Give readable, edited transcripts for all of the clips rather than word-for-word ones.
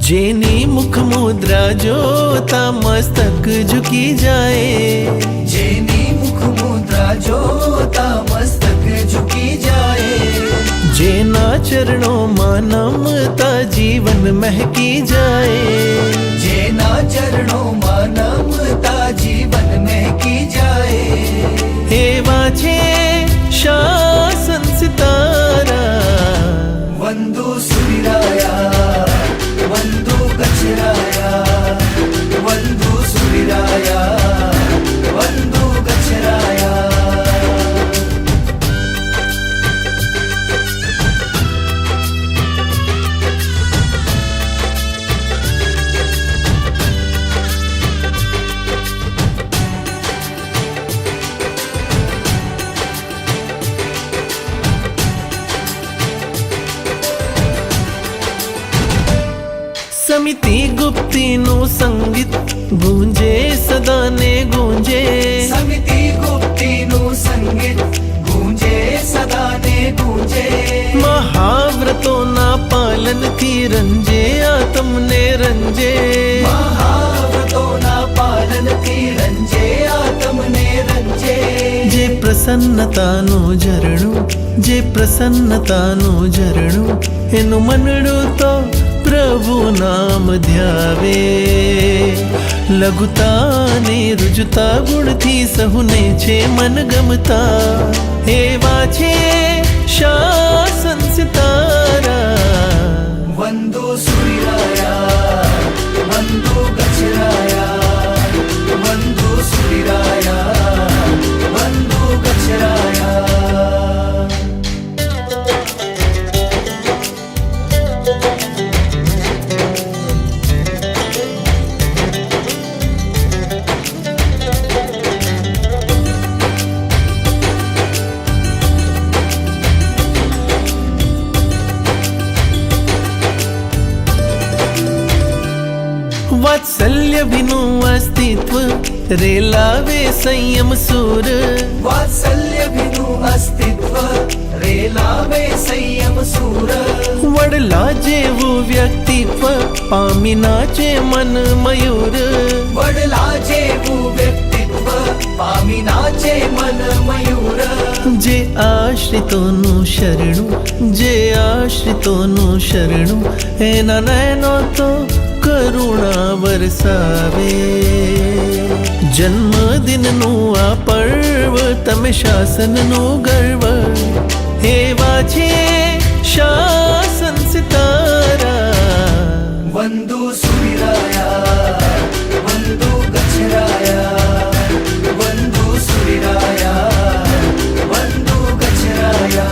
Jenny मुख मुद्रा जोता मस्तक झुकी जाए, जेनी मुख मुद्रा जोता मस्तक झुकी जाए, जेना चरणों मां नमता जीवन महकी जाए, जेना चरणों मां नमता जीवन महकी जाए। एवा छे शासन सितारा, वंदो सूर्यराया वंदो गच्छराया, वंदो सूर्यराया वंदो गच्छराया। समिति गुप्ती नु संगीत गूंजे सदा ने गूंजे, समिति गुप्ती नु संगीत गूंजे सदा ने गूंजे, महाव्रतों ना पालन थी रंजे आत्म ने रंजे, महाव्रतों ना पालन थी रंजे आत्म ने रंजे। जे प्रसन्नता नु झरणु, जे प्रसन्नता नु झरणु, एनु मनडू तो प्रभु नाम ध्यावे, लघुता ने रुजुता गुण थी सहुने छे मन गमता, एवा छे शासन सितारा। वंदो सूर्यराया वंदो गच्छराया, वंदो सूर्यराया वंदो गच्छराया। वात्सल्य बिनु अस्तित्व रेलावे संयम सूर, वात्सल्य बिनु अस्तित्व रेलावे संयम सूर, वडला जेवू व्यक्तित्व पामी नाचे मन मयूर, वडला जेवू व्यक्तित्व पामी नाचे मन मयूर। जे आश्रितोनु शरणु, जे आश्रितोनु शरणु, एना नैनो तो करुणा वरसावे। जन्मदिन नु आ पर्व तमे शासन नु गर्व, एवा छे शासन सितारा। वंदो सूर्यराया वंदो गच्छराया, वंदो सूर्यराया वंदो गच्छराया।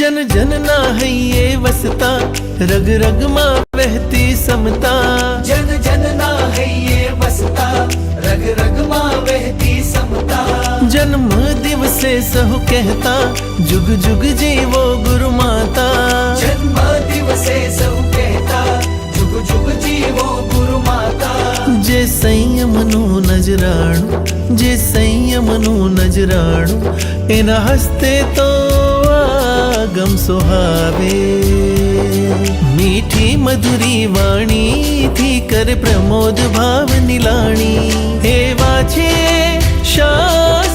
जन जन ना है ये वसता, रग रग माँ बहती समता, जन जन ना है ये वसता, रग रग माँ बहती समता। जन्म दिवसे सहु कहता, जुग जुग जीवो गुरु माता, जन्म दिवसे सहु कहता, जुग जुग जीवो गुरु माता। जे संयम नु नजराणु, जे संयम नु नजराणु, एना हस्ते तो गम सुहावे। मीठी मधुरी वाणी थी कर प्रमोद भाव निलाणी, एवा छे शासन